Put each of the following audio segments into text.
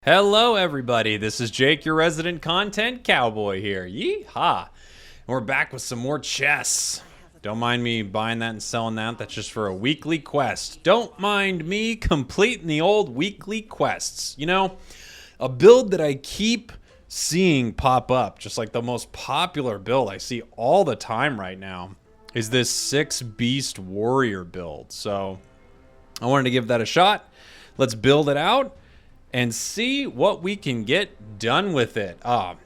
Hello everybody, this is Jake, your resident content cowboy here. Yeehaw! And we're back with some more chess. Don't mind me buying that and selling that. That's just for a weekly quest. Don't mind me completing the old weekly quests. You know, a build that I keep seeing pop up, just like the most popular build I see all the time right now, is this 6 Beast Warrior build. So I wanted to give that a shot. Let's build it out and see what we can get done with it.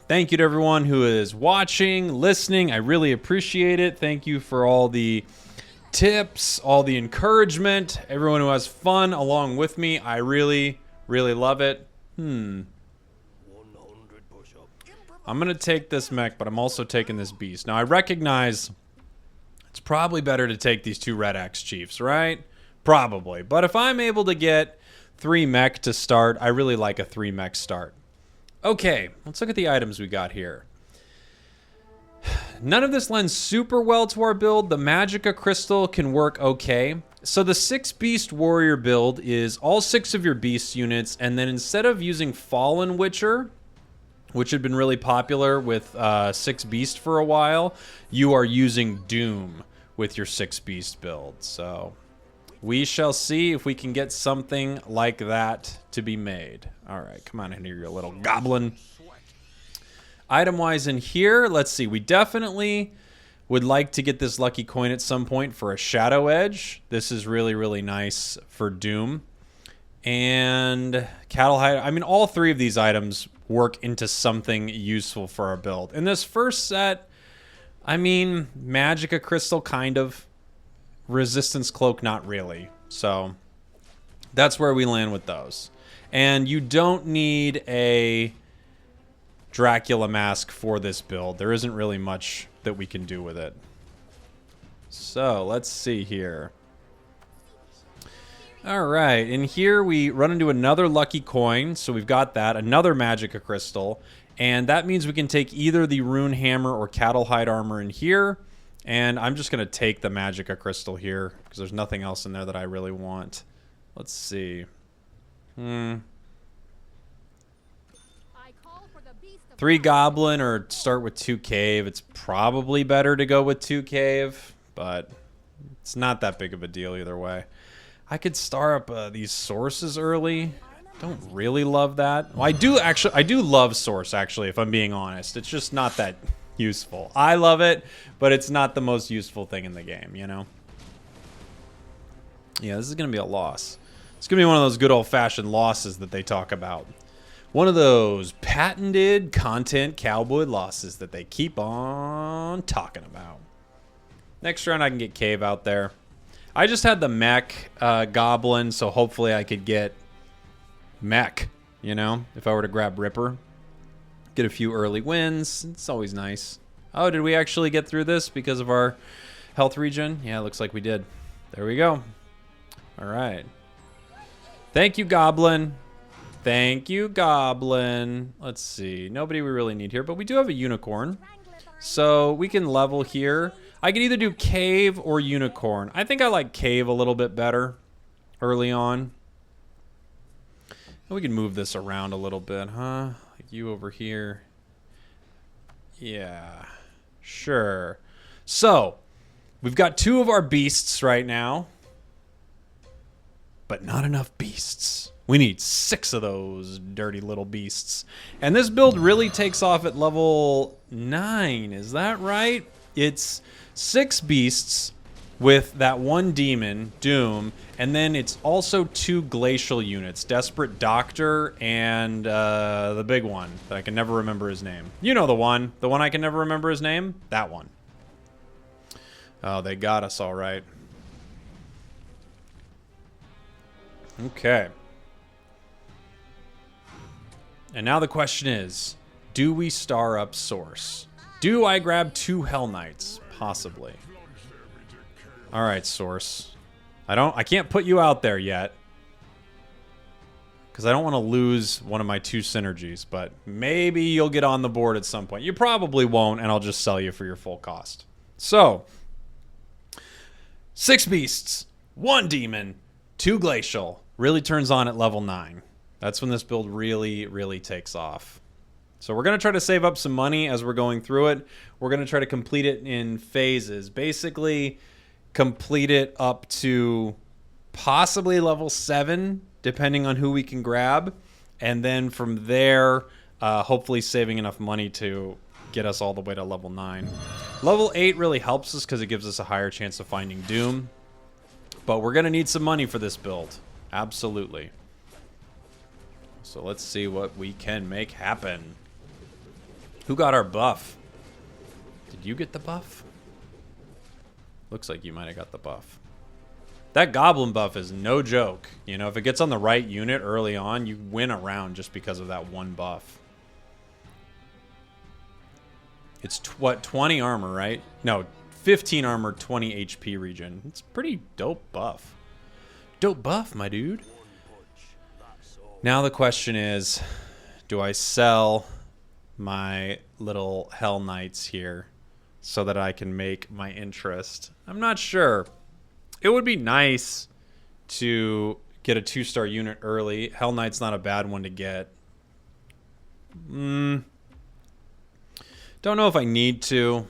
Thank you to everyone who is watching, listening. I really appreciate it. Thank you for all the tips, all the encouragement, everyone who has fun along with me. I really, really love it. I'm going to take this mech, but I'm also taking this beast. Now, I recognize it's probably better to take these 2 Red Axe Chiefs, right? Probably. But if I'm able to get 3 mech to start, I really like a 3 mech start. Okay, let's look at the items we got here. None of this lends super well to our build. The Magicka Crystal can work okay. So the 6 Beast Warrior build is all 6 of your beast units, and then instead of using Fallen Witcher, which had been really popular with 6 Beast for a while, you are using Doom with your 6 Beast build. So we shall see if we can get something like that to be made. All right, come on in here, you little goblin. Item-wise in here, let's see. We definitely would like to get this lucky coin at some point for a Shadow Edge. This is really, really nice for Doom. And Cattle Hide. I mean, all 3 of these items work into something useful for our build. In this first set, I mean, Magicka Crystal, kind of. Resistance Cloak, not really. So that's where we land with those. And you don't need a Dracula mask for this build. There isn't really much that we can do with it. So let's see here. All right, in here we run into another lucky coin. So we've got that, another Magicka Crystal. And that means we can take either the Rune Hammer or Cattle Hide Armor in here. And I'm just going to take the Magicka Crystal here because there's nothing else in there that I really want. Let's see. 3 Goblin or start with 2 Cave. It's probably better to go with 2 Cave, but it's not that big of a deal either way. I could start up these sources early. Don't really love that. Well, I do love Source, actually, if I'm being honest. It's just not that useful. I love it, but it's not the most useful thing in the game, you know? Yeah, this is going to be a loss. It's going to be one of those good old-fashioned losses that they talk about. One of those patented content cowboy losses that they keep on talking about. Next round, I can get Cave out there. I just had the mech goblin, so hopefully I could get mech, you know, if I were to grab Ripper. Get a few early wins. It's always nice. Oh, did we actually get through this because of our health regen? Yeah, it looks like we did. There we go. All right. Thank you, Goblin. Thank you, Goblin. Let's see. Nobody we really need here, but we do have a Unicorn. So we can level here. I can either do Cave or Unicorn. I think I like Cave a little bit better early on. We can move this around a little bit, huh? Like you over here. Yeah, sure. So, we've got 2 of our beasts right now. But not enough beasts. We need 6 of those dirty little beasts. And this build really takes off at level 9. Is that right? It's 6 beasts with that 1 demon, Doom, and then it's also 2 glacial units, Desperate Doctor and the big one that I can never remember his name. You know the one I can never remember his name? That one. Oh, they got us all right. Okay. And now the question is, do we star up Source? Do I grab 2 Hell Knights? Possibly. All right, Source. I can't put you out there yet because I don't want to lose one of my 2 synergies, but maybe you'll get on the board at some point. You probably won't, and I'll just sell you for your full cost. So, 6 beasts, 1 demon, 2 glacial. Really turns on at level 9. That's when this build really, really takes off. So we're going to try to save up some money as we're going through it. We're going to try to complete it in phases. Basically, complete it up to possibly level 7, depending on who we can grab. And then from there, hopefully saving enough money to get us all the way to level 9. Level 8 really helps us because it gives us a higher chance of finding Doom. But we're going to need some money for this build. Absolutely. So let's see what we can make happen. Who got our buff? Did you get the buff? Looks like you might have got the buff. That goblin buff is no joke. You know, if it gets on the right unit early on, you win a round just because of that one buff. It's what, 20 armor, right? No, 15 armor, 20 HP regen. It's pretty dope buff. Dope buff, my dude. Now the question is, do I sell my little Hell Knights here so that I can make my interest? I'm not sure. It would be nice to get a 2-star unit early. Hell Knight's not a bad one to get. Don't know if I need to.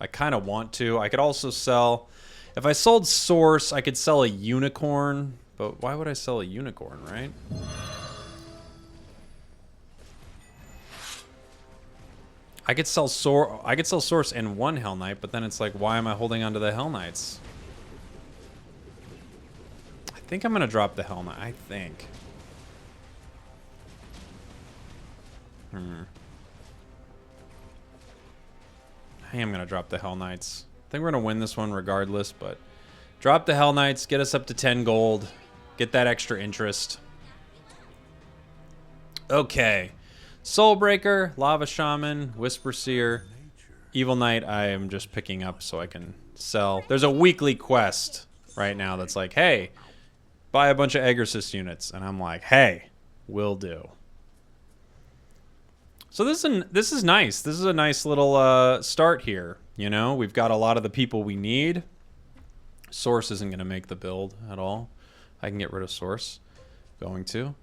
I kind of want to. I could also sell... If I sold Source, I could sell a Unicorn. But why would I sell a Unicorn, right? I could sell Source and one Hell Knight, but then it's like, why am I holding on to the Hell Knights? I think I'm going to drop the Hell Knight. I think. I am going to drop the Hell Knights. I think we're going to win this one regardless, but drop the Hell Knights, get us up to 10 gold, get that extra interest. Okay. Soulbreaker, Lava Shaman, Whisper Seer, Evil Knight I am just picking up so I can sell. There's a weekly quest right now that's like, hey, buy a bunch of Exorcist units. And I'm like, hey, will do. So this is nice. This is a nice little start here. You know, we've got a lot of the people we need. Source isn't going to make the build at all. I can get rid of Source. Going to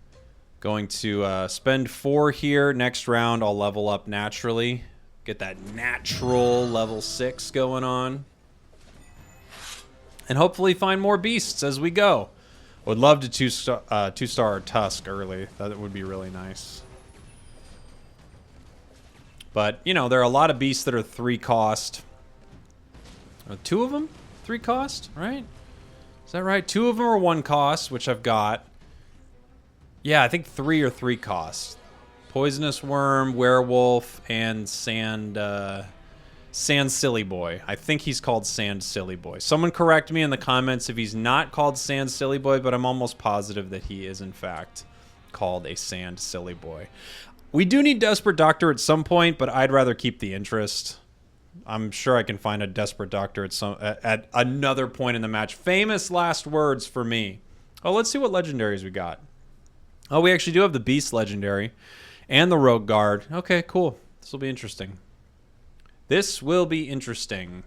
spend 4 here. Next round, I'll level up naturally. Get that natural level 6 going on. And hopefully find more beasts as we go. Would love to 2-star Tusk early. That would be really nice. But, you know, there are a lot of beasts that are 3 cost. 2 of them? 3 cost, right? Is that right? 2 of them are 1 cost, which I've got. Yeah, I think 3 are 3 cost. Poisonous Worm, Werewolf, and Sand Silly Boy. I think he's called Sand Silly Boy. Someone correct me in the comments if he's not called Sand Silly Boy, but I'm almost positive that he is, in fact, called a Sand Silly Boy. We do need Desperate Doctor at some point, but I'd rather keep the interest. I'm sure I can find a Desperate Doctor at another point in the match. Famous last words for me. Oh, let's see what legendaries we got. Oh, we actually do have the Beast legendary and the Rogue Guard. Okay, cool. This will be interesting. This will be interesting.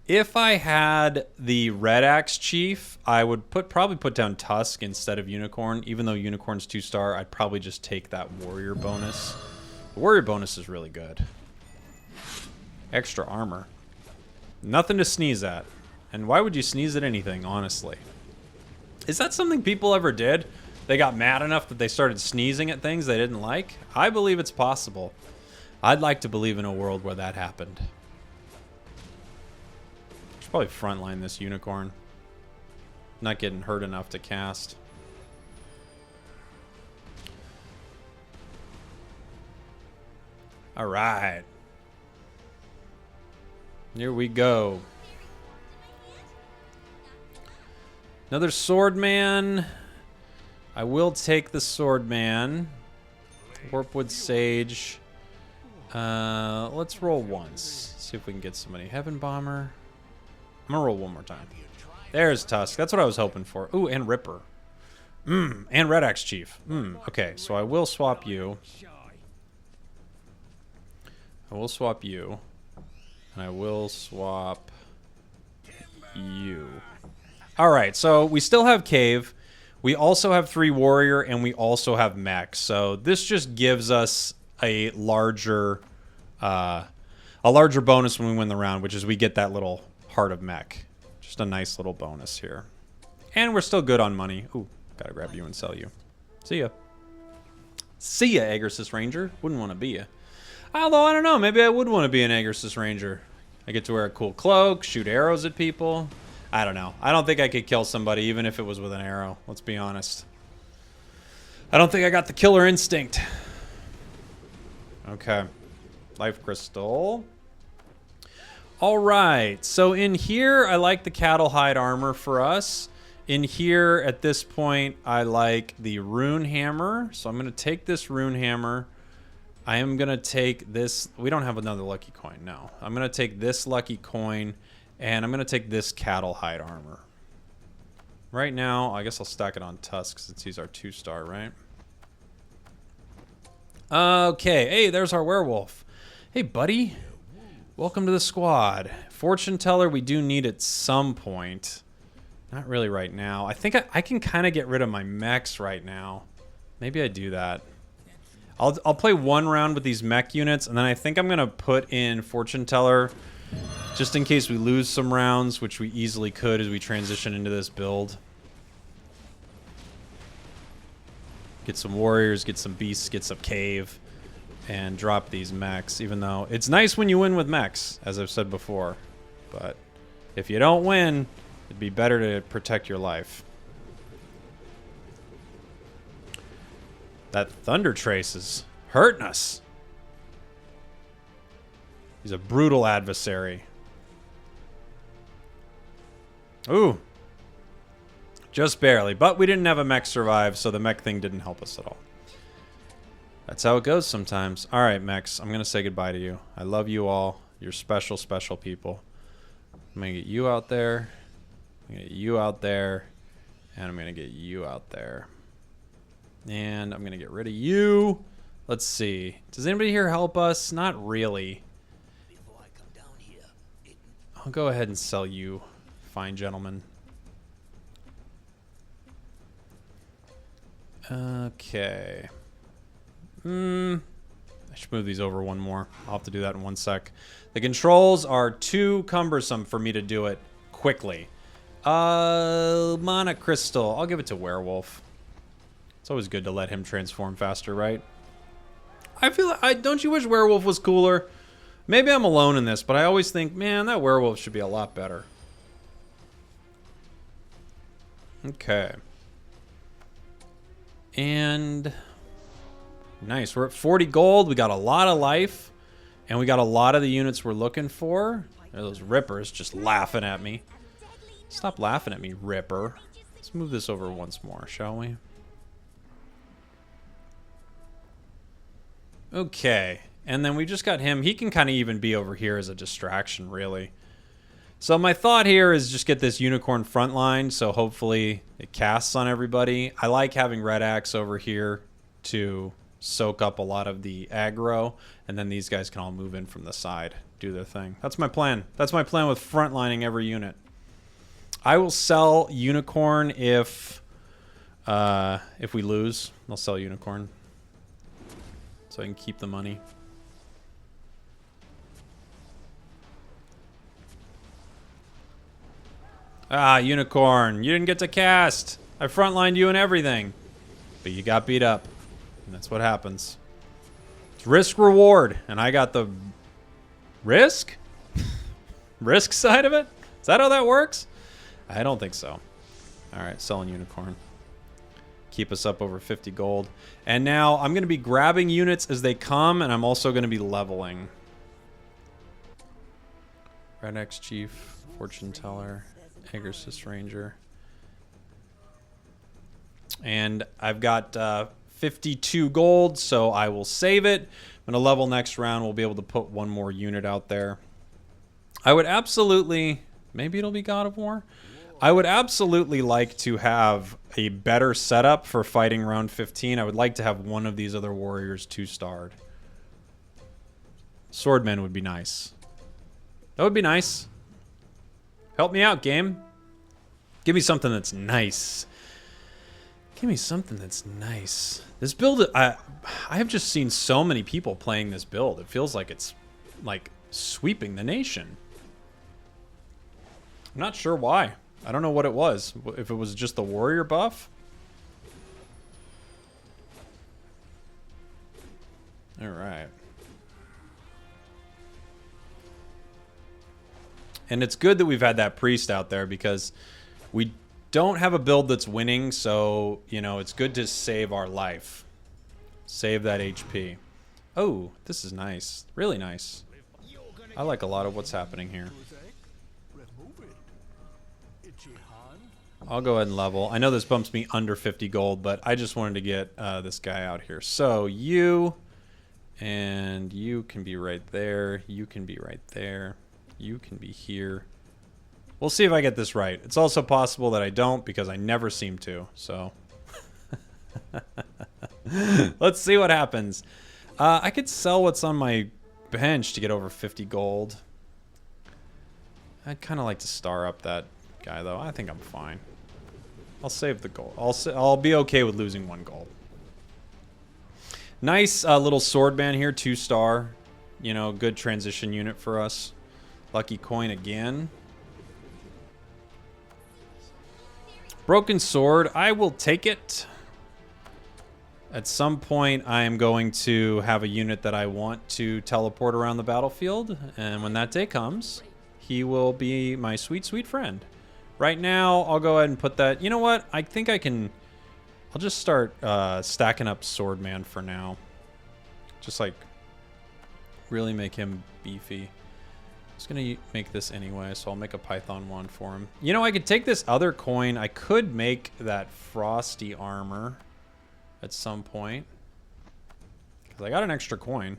If I had the Red Axe Chief, I would probably put down Tusk instead of Unicorn. Even though Unicorn's 2-star, I'd probably just take that Warrior bonus. The Warrior bonus is really good. Extra armor. Nothing to sneeze at. And why would you sneeze at anything, honestly? Is that something people ever did? They got mad enough that they started sneezing at things they didn't like? I believe it's possible. I'd like to believe in a world where that happened. Should probably frontline this Unicorn. Not getting hurt enough to cast. All right. Here we go. Another Swordman. I will take the Swordman. Warpwood Sage. Let's roll once. See if we can get somebody. Heaven Bomber. I'm gonna roll one more time. There's Tusk. That's what I was hoping for. Ooh, and Ripper. And Red Axe Chief. Okay, so I will swap you. I will swap you. And I will swap you. All right, so we still have cave. We also have 3 warrior, and we also have mech. So this just gives us a larger bonus when we win the round, which is we get that little heart of mech. Just a nice little bonus here. And we're still good on money. Ooh, gotta grab you and sell you. See ya. See ya, Agarsis Ranger. Wouldn't want to be ya. Although, I don't know. Maybe I would want to be an Agarsis Ranger. I get to wear a cool cloak, shoot arrows at people. I don't know. I don't think I could kill somebody even if it was with an arrow. Let's be honest. I don't think I got the killer instinct. Okay. Life crystal. All right. So in here, I like the cattle hide armor for us. In here, at this point, I like the rune hammer. So I'm going to take this rune hammer. I am going to take this. We don't have another lucky coin. No. I'm going to take this lucky coin. And I'm going to take this cattle hide armor. Right now, I guess I'll stack it on Tusk since he's our 2-star, right? Okay. Hey, there's our werewolf. Hey, buddy. Welcome to the squad. Fortune teller, we do need at some point. Not really right now. I think I can kind of get rid of my mechs right now. Maybe I do that. I'll play 1 round with these mech units, and then I think I'm going to put in fortune teller just in case we lose some rounds, which we easily could as we transition into this build. Get some warriors, get some beasts, get some cave, and drop these mechs, even though it's nice when you win with mechs, as I've said before. But if you don't win, it'd be better to protect your life. That Thunder Trace is hurting us. He's a brutal adversary. Ooh. Just barely. But we didn't have a mech survive, so the mech thing didn't help us at all. That's how it goes sometimes. All right, mechs. I'm going to say goodbye to you. I love you all. You're special, special people. I'm going to get you out there. I'm going to get you out there. And I'm going to get you out there. And I'm going to get rid of you. Let's see. Does anybody here help us? Not really. I'll go ahead and sell you, fine gentlemen. Okay. I should move these over 1 more. I'll have to do that in 1 sec. The controls are too cumbersome for me to do it quickly. Mana Crystal. I'll give it to Werewolf. It's always good to let him transform faster, right? I feel like, don't you wish Werewolf was cooler? Maybe I'm alone in this, but I always think, man, that Werewolf should be a lot better. Okay. And nice. We're at 40 gold. We got a lot of life. And we got a lot of the units we're looking for. There are those rippers just laughing at me. Stop laughing at me, Ripper. Let's move this over once more, shall we? Okay. And then we just got him. He can kind of even be over here as a distraction, really. So my thought here is just get this unicorn front line, so hopefully it casts on everybody. I like having Red Axe over here to soak up a lot of the aggro, and then these guys can all move in from the side, do their thing. That's my plan. That's my plan with frontlining every unit. I will sell unicorn if we lose. I'll sell unicorn so I can keep the money. Ah, unicorn. You didn't get to cast. I frontlined you and everything. But you got beat up. And that's what happens. It's risk reward. And I got the risk? Risk side of it? Is that how that works? I don't think so. Alright, selling unicorn. Keep us up over 50 gold. And now I'm going to be grabbing units as they come. And I'm also going to be leveling. Red X Chief. Fortune Teller. Agarsis Ranger. And I've got 52 gold, so I will save it. I'm going to level next round. We'll be able to put 1 more unit out there. I would absolutely... Maybe it'll be God of War? I would absolutely like to have a better setup for fighting round 15. I would like to have one of these other warriors 2-starred. Swordman would be nice. That would be nice. Help me out, game. Give me something that's nice. Give me something that's nice. This build, I have just seen so many people playing this build. It feels like it's like sweeping the nation. I'm not sure why. I don't know what it was. If it was just the warrior buff. All right. And it's good that we've had that priest out there because we don't have a build that's winning, so, you know, it's good to save our life. Save that HP. Oh, this is nice. Really nice. I like a lot of what's happening here. I'll go ahead and level. I know this bumps me under 50 gold, but I just wanted to get this guy out here. So you and you can be right there. You can be right there. You can be here. We'll see if I get this right. It's also possible that I don't because I never seem to. So let's see what happens. I could sell what's on my bench to get over 50 gold. I'd kind of like to star up that guy, though. I think I'm fine. I'll save the gold. I'll be okay with losing 1 gold. Nice little swordman here, 2-star. You know, good transition unit for us. Lucky coin again. Broken sword. I will take it. At some point, I am going to have a unit that I want to teleport around the battlefield. And when that day comes, he will be my sweet, sweet friend. Right now, I'll go ahead and put that. You know what? I think I can. I'll just start stacking up Swordman for now. Just like really make him beefy. I was going to make this anyway, so I'll make a Python 1 for him. You know, I could take this other coin. I could make that frosty armor at some point. Because I got an extra coin.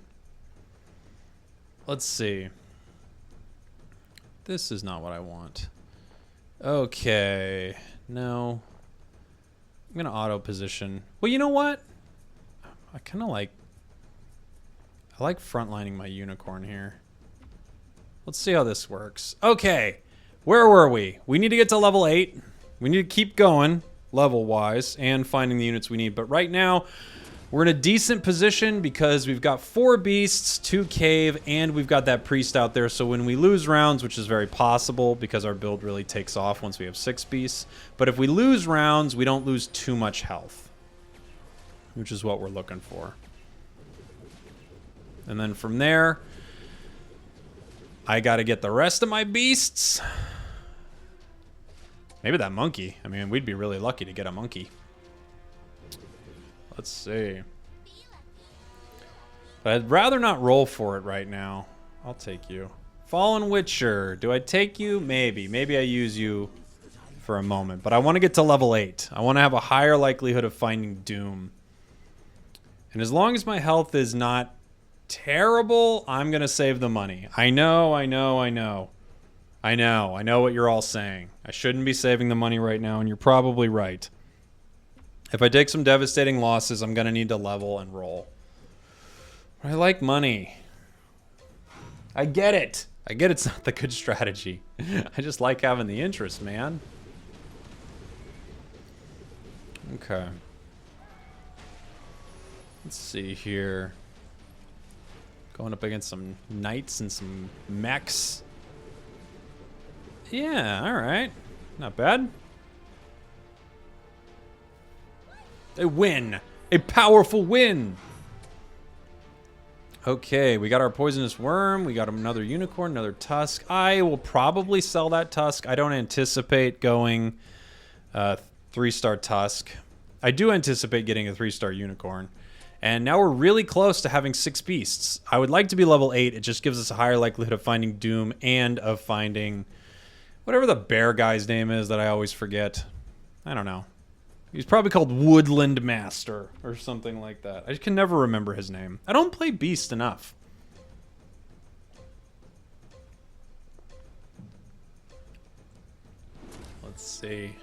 Let's see. This is not what I want. Okay. No. I'm going to auto position. Well, you know what? I kind of like... I like frontlining my unicorn here. Let's see how this works. Okay. Where were we? We need to get to level 8. We need to keep going level-wise and finding the units we need. But right now, we're in a decent position because we've got 4 beasts, 2 cave, and we've got that priest out there. So when we lose rounds, which is very possible because our build really takes off once we have 6 beasts. But if we lose rounds, we don't lose too much health, which is what we're looking for. And then from there, I got to get the rest of my beasts. Maybe that monkey. I mean, we'd be really lucky to get a monkey. Let's see. But I'd rather not roll for it right now. I'll take you. Fallen Witcher. Do I take you? Maybe. Maybe I use you for a moment. But I want to get to level 8. I want to have a higher likelihood of finding Doom. And as long as my health is not terrible, I'm going to save the money. I know what you're all saying. I shouldn't be saving the money right now, and you're probably right. If I take some devastating losses, I'm going to need to level and roll. But I like money. I get it. I get it's not the good strategy. I just like having the interest, man. Okay. Let's see here. Going up against some knights and some mechs. Yeah, alright. Not bad. A win. A powerful win. Okay, we got our poisonous worm. We got another unicorn, another tusk. I will probably sell that tusk. I don't anticipate going 3-star tusk. I do anticipate getting a 3-star unicorn. And now we're really close to having 6 beasts. I would like to be level 8. It just gives us a higher likelihood of finding Doom and of finding whatever the bear guy's name is that I always forget. I don't know. He's probably called Woodland Master or something like that. I can never remember his name. I don't play Beast enough. Let's see.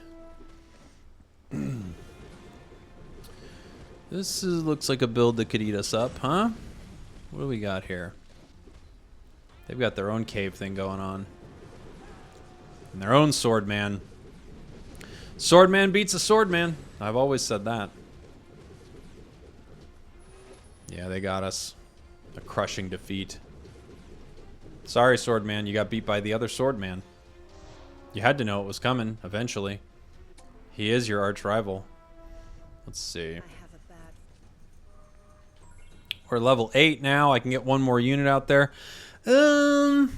This looks like a build that could eat us up, huh? What do we got here? They've got their own cave thing going on. And their own sword man. Swordman beats a swordman. I've always said that. Yeah, they got us. A crushing defeat. Sorry, swordman. You got beat by the other swordman. You had to know it was coming eventually. He is your arch rival. Let's see. We're level 8 now. I can get one more unit out there. I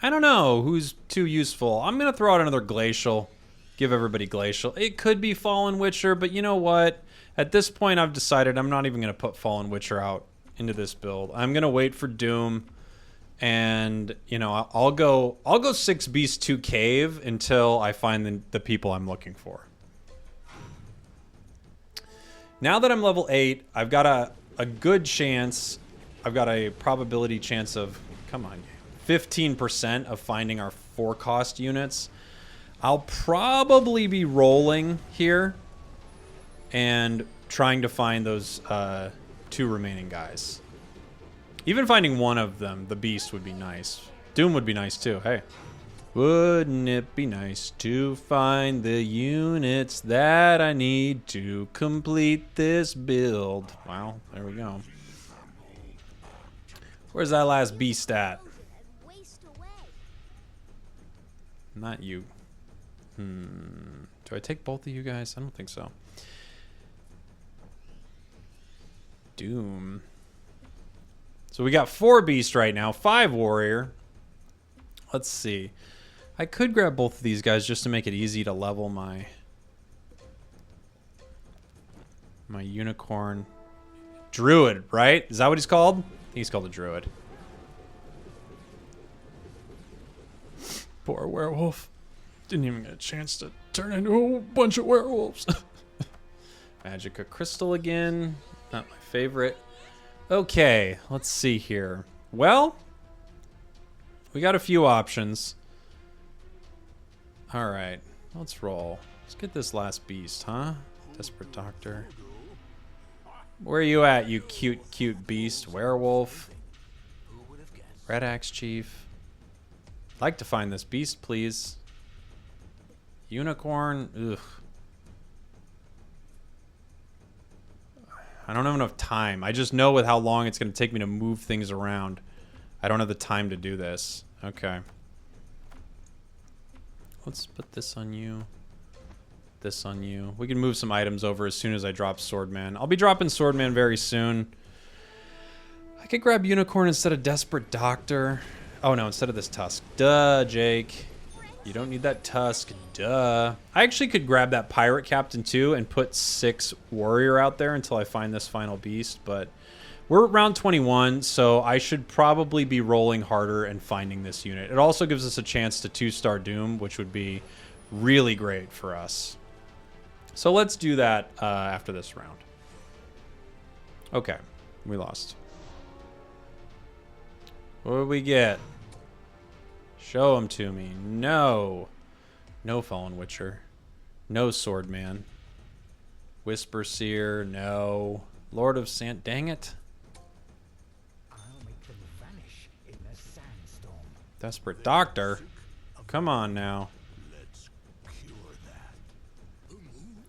don't know who's too useful. I'm going to throw out another Glacial. Give everybody Glacial. It could be Fallen Witcher, but you know what? At this point, I've decided I'm not even going to put Fallen Witcher out into this build. I'm going to wait for Doom, and you know, I'll go 6 Beast 2 Cave until I find the people I'm looking for. Now that I'm level 8, I've got a good chance. I've got a probability chance of, come on, 15% of finding our 4-cost units. I'll probably be rolling here and trying to find those 2 remaining guys. Even finding one of them, the Beast, would be nice. Doom would be nice too. Hey, wouldn't it be nice to find the units that I need to complete this build? Wow, there we go. Where's that last Beast at? Not you. Do I take both of you guys? I don't think so. Doom. So we got 4 Beast right now, 5 Warrior. Let's see. I could grab both of these guys just to make it easy to level my Unicorn. Druid, right? Is that what he's called? He's called a Druid. Poor werewolf. Didn't even get a chance to turn into a whole bunch of werewolves. Magica Crystal again. Not my favorite. Okay, let's see here. Well, we got a few options. All right, let's roll. Let's get this last Beast, huh? Desperate Doctor. Where are you at, you cute beast? Werewolf. Red Axe Chief. I'd like to find this Beast, please. Unicorn. Ugh. I don't have enough time. I just know with how long it's going to take me to move things around. I don't have the time to do this. Okay. Let's put this on you. This on you. We can move some items over as soon as I drop Swordman. I'll be dropping Swordman very soon. I could grab Unicorn instead of Desperate Doctor. Oh no, instead of this Tusk. Duh, Jake. You don't need that Tusk. Duh. I actually could grab that Pirate Captain too and put 6 Warrior out there until I find this final Beast, but we're at round 21, so I should probably be rolling harder and finding this unit. It also gives us a chance to 2-star Doom, which would be really great for us. So let's do that after this round. Okay, we lost. What did we get? Show them to me. No. No Fallen Witcher. No Swordman. Whisper Seer. No. Lord of Sand. Dang it. Desperate Doctor. Come on now.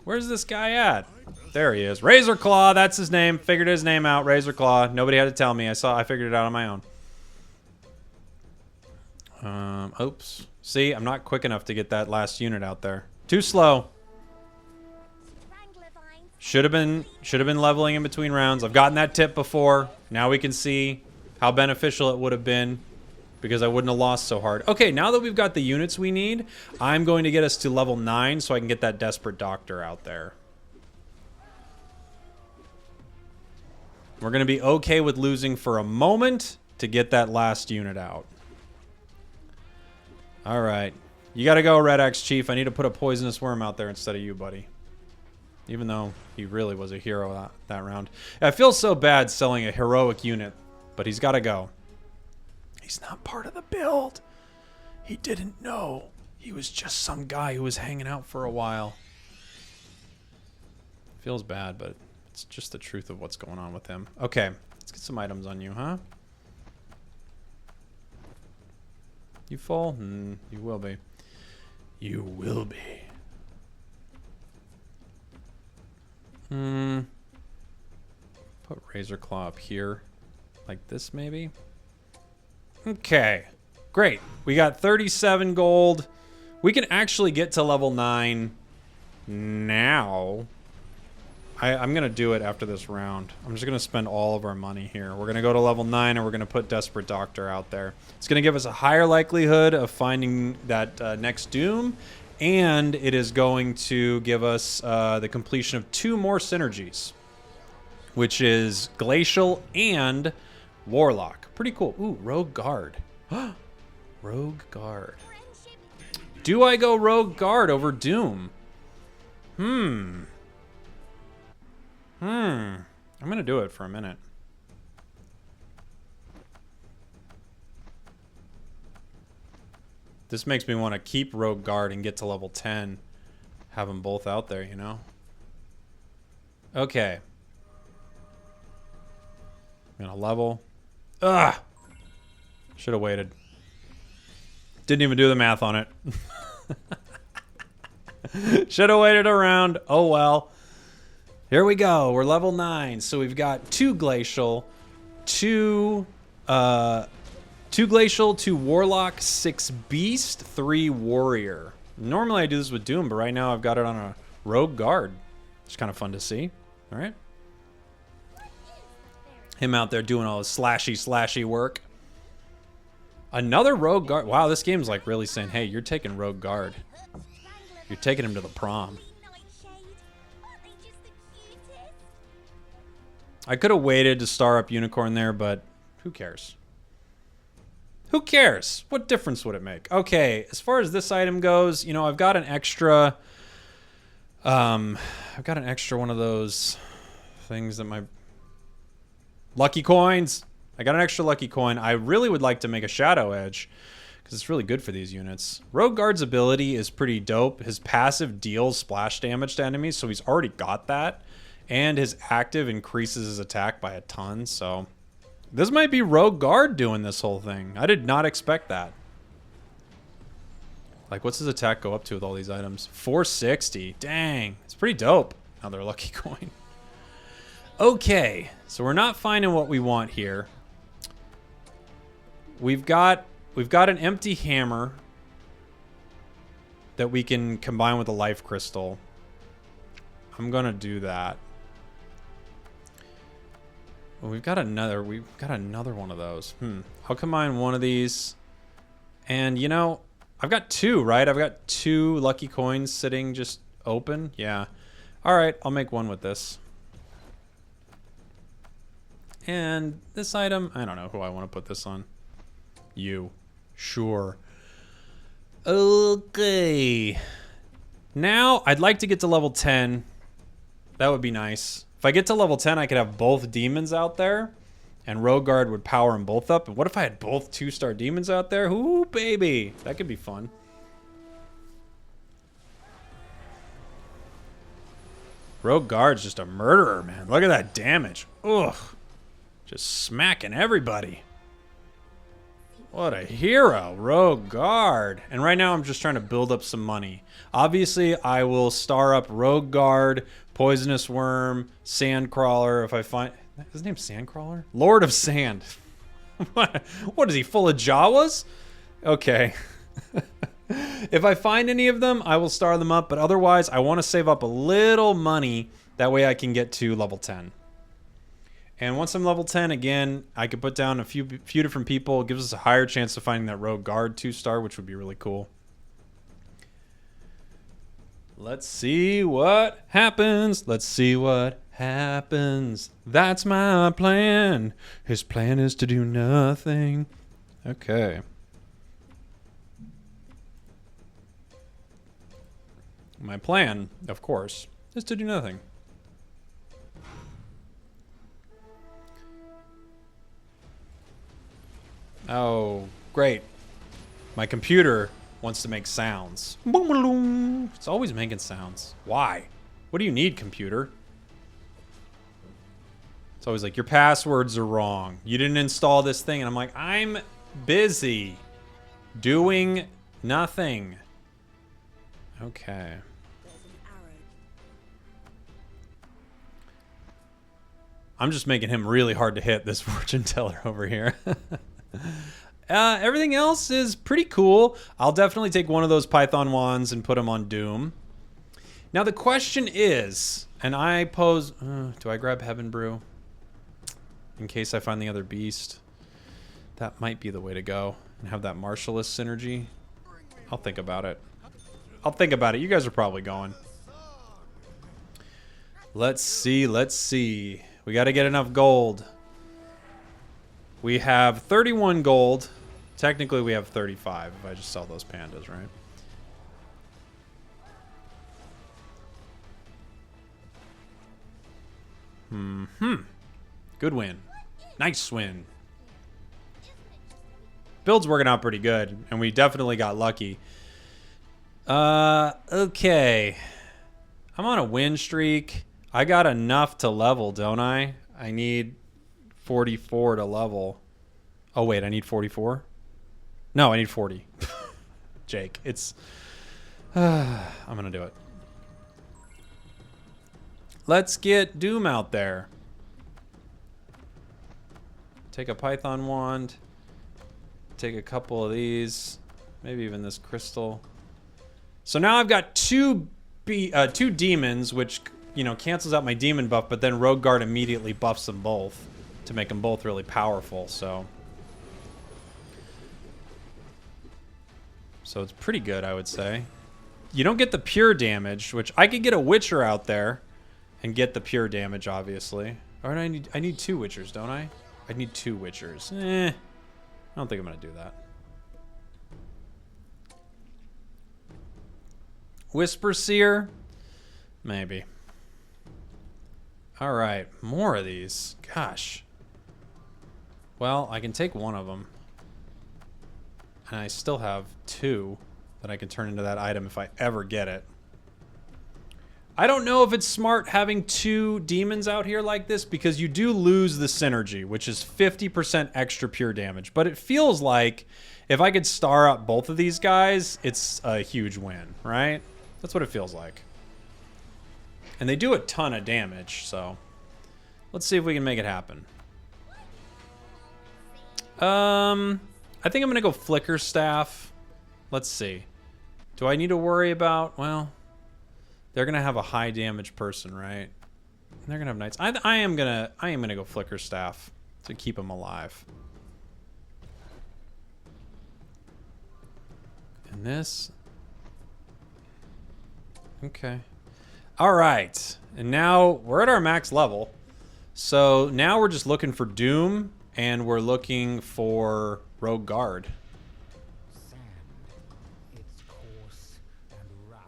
Where's this guy at? There he is. Razor Claw. That's his name. Figured his name out. Razor Claw. Nobody had to tell me. I figured it out on my own. Oops. See, I'm not quick enough to get that last unit out there. Too slow. Should have been leveling in between rounds. I've gotten that tip before. Now we can see how beneficial it would have been because I wouldn't have lost so hard. Okay, now that we've got the units we need, I'm going to get us to level 9 so I can get that Desperate Doctor out there. We're going to be okay with losing for a moment to get that last unit out. All right. You got to go, Red Axe Chief. I need to put a poisonous worm out there instead of you, buddy. Even though he really was a hero that round. I feel so bad selling a heroic unit, but he's got to go. He's not part of the build. He didn't know. He was just some guy who was hanging out for a while. Feels bad, but it's just the truth of what's going on with him. Okay, let's get some items on you, huh? You full? You will be. You will be. Put Razor Claw up here. Like this, maybe? Okay. Great. We got 37 gold. We can actually get to level 9 now. I'm going to do it after this round. I'm just going to spend all of our money here. We're going to go to level 9 and we're going to put Desperate Doctor out there. It's going to give us a higher likelihood of finding that next Doom. And it is going to give us the completion of 2 more synergies, which is Glacial and Warlock. Pretty cool. Ooh, Rogue Guard. Rogue Guard. Do I go Rogue Guard over Doom? I'm going to do it for a minute. This makes me want to keep Rogue Guard and get to level 10. Have them both out there, you know? Okay. I'm going to level. Ugh! Should have waited. Didn't even do the math on it. Should have waited around. Oh well. Here we go. We're level 9. So we've got 2 Glacial, 2 Glacial, 2 Warlock, 6 Beast, 3 Warrior. Normally I do this with Doom, but right now I've got it on a Rogue Guard. It's kind of fun to see. All right. Him out there doing all his slashy work. Another Rogue Guard. Wow, this game's like really saying, hey, you're taking Rogue Guard. You're taking him to the prom. I could have waited to star up Unicorn there, but who cares? Who cares? What difference would it make? Okay, as far as this item goes, you know, I've got an extra one of those things that my lucky coins. I got an extra lucky coin. I really would like to make a Shadow Edge because it's really good for these units. Rogue Guard's ability is pretty dope. His passive deals splash damage to enemies, so he's already got that. And his active increases his attack by a ton, so this might be Rogue Guard doing this whole thing. I did not expect that. Like, what's his attack go up to with all these items? 460. Dang. It's pretty dope. Another lucky coin. Okay, so we're not finding what we want here. We've got an empty hammer that we can combine with a life crystal. I'm gonna do that. Well, we've got another one of those. I'll combine one of these. And you know, I've got 2, right? I've got 2 lucky coins sitting just open. Yeah. All right, I'll make one with this. And this item, I don't know who I want to put this on. You. Sure. Okay. Now, I'd like to get to level 10. That would be nice. If I get to level 10, I could have both demons out there. And Rogue Guard would power them both up. And what if I had both 2-star demons out there? Ooh, baby. That could be fun. Rogue Guard's just a murderer, man. Look at that damage. Ugh. Just smacking everybody. What a hero, Rogue Guard. And right now I'm just trying to build up some money. Obviously, I will star up Rogue Guard, Poisonous Worm, Sandcrawler. If I find... His name's Sandcrawler? Lord of Sand. What is he, full of Jawas? Okay. If I find any of them, I will star them up. But otherwise, I want to save up a little money. That way I can get to level 10. And once I'm level 10, again, I could put down a few different people. It gives us a higher chance of finding that Rogue Guard 2-star, which would be really cool. Let's see what happens. Let's see what happens. That's my plan. His plan is to do nothing. Okay. My plan, of course, is to do nothing. Oh, great. My computer wants to make sounds. It's always making sounds. Why? What do you need, computer? It's always like, your passwords are wrong. You didn't install this thing. And I'm like, I'm busy doing nothing. Okay. I'm just making him really hard to hit, this fortune teller over here. Everything else is pretty cool. I'll definitely take one of those Python wands and put them on Doom. Now the question is, and I pose, do I grab Heaven Brew? In case I find the other beast. That might be the way to go. And have that Martialist synergy. I'll think about it. I'll think about it. You guys are probably going. Let's see, let's see. We got to get enough gold. We have 31 gold. Technically, we have 35 if I just sell those pandas, right? Good win. Nice win. Build's working out pretty good, and we definitely got lucky. Okay. I'm on a win streak. I got enough to level, don't I? I need 44 to level. Oh, wait, I need 44? No, I need 40. Jake, it's... I'm going to do it. Let's get Doom out there. Take a Python wand. Take a couple of these. Maybe even this crystal. So now I've got two demons, which, you know, cancels out my demon buff, but then Rogue Guard immediately buffs them both to make them both really powerful, so it's pretty good, I would say. You don't get the pure damage, which I could get a Witcher out there and get the pure damage, obviously. Or I need 2 Witchers, don't I? I need 2 Witchers. I don't think I'm gonna do that. Whisper Seer? Maybe. Alright, more of these. Gosh. Well, I can take one of them. And I still have 2 that I can turn into that item if I ever get it. I don't know if it's smart having 2 demons out here like this, because you do lose the synergy, which is 50% extra pure damage. But it feels like if I could star up both of these guys, it's a huge win, right? That's what it feels like. And they do a ton of damage, so let's see if we can make it happen. I think I'm gonna go Flicker Staff. Let's see. Do I need to worry about, well, they're gonna have a high damage person, right? They're gonna have knights. I am gonna go Flicker Staff to keep them alive. And this. Okay. All right. And now we're at our max level. So now we're just looking for Doom, and we're looking for Rogue Guard.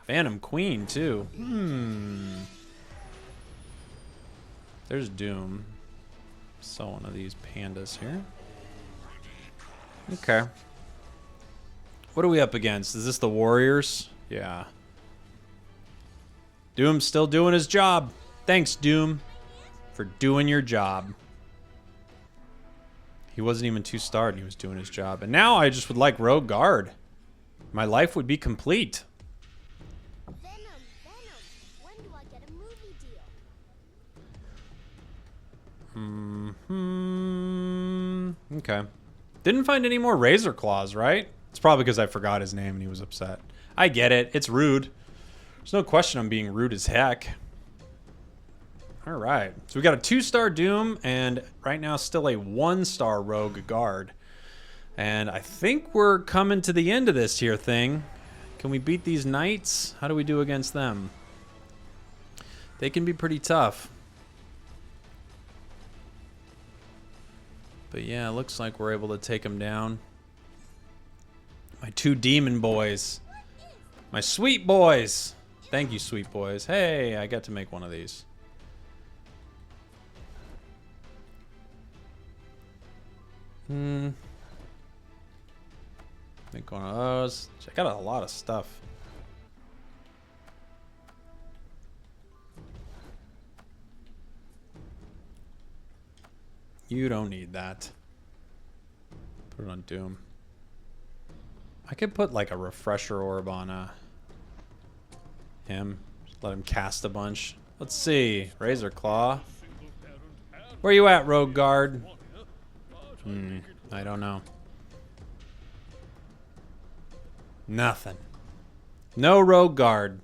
Phantom Queen, too. There's Doom. So one of these pandas here. Okay. What are we up against? Is this the Warriors? Yeah. Doom's still doing his job. Thanks, Doom, for doing your job. He wasn't even 2-starred and he was doing his job. And now I just would like Rogue Guard. My life would be complete. Venom, when do I get a movie deal? Okay. Didn't find any more Razor Claws, right? It's probably because I forgot his name and he was upset. I get it. It's rude. There's no question I'm being rude as heck. All right. So we got a 2-star Doom and right now still a 1-star Rogue Guard. And I think we're coming to the end of this here thing. Can we beat these knights? How do we do against them? They can be pretty tough. But yeah, it looks like we're able to take them down. My 2 demon boys. My sweet boys. Thank you, sweet boys. Hey, I got to make one of these. Make one of those. I got a lot of stuff. You don't need that. Put it on Doom. I could put like a refresher orb on him. Just let him cast a bunch. Let's see. Razor Claw. Where you at, Rogue Guard? I don't know. Nothing. No Rogue Guard.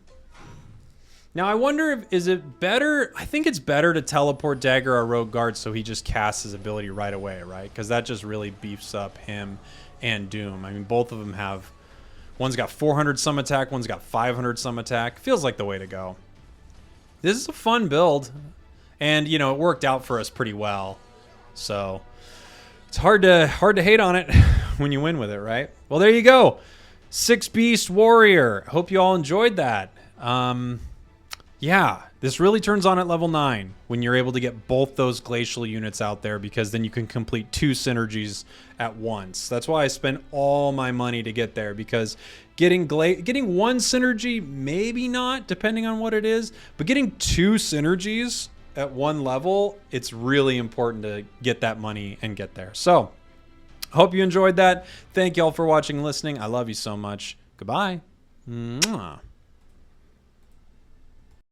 Now I wonder if is it better? I think it's better to teleport Dagger or Rogue Guard so he just casts his ability right away, right? Because that just really beefs up him and Doom. I mean, both of them have. One's got 400 some attack. One's got 500 some attack. Feels like the way to go. This is a fun build, and you know it worked out for us pretty well. So it's hard to hate on it when you win with it, right? Well, there you go. 6 Beast Warrior. Hope you all enjoyed that. Yeah, this really turns on at level 9 when you're able to get both those glacial units out there, because then you can complete 2 synergies at once. That's why I spent all my money to get there, because getting one synergy, maybe not, depending on what it is, but getting 2 synergies at one level, it's really important to get that money and get there. So, hope you enjoyed that. Thank y'all for watching and listening. I love you so much. Goodbye. Mwah.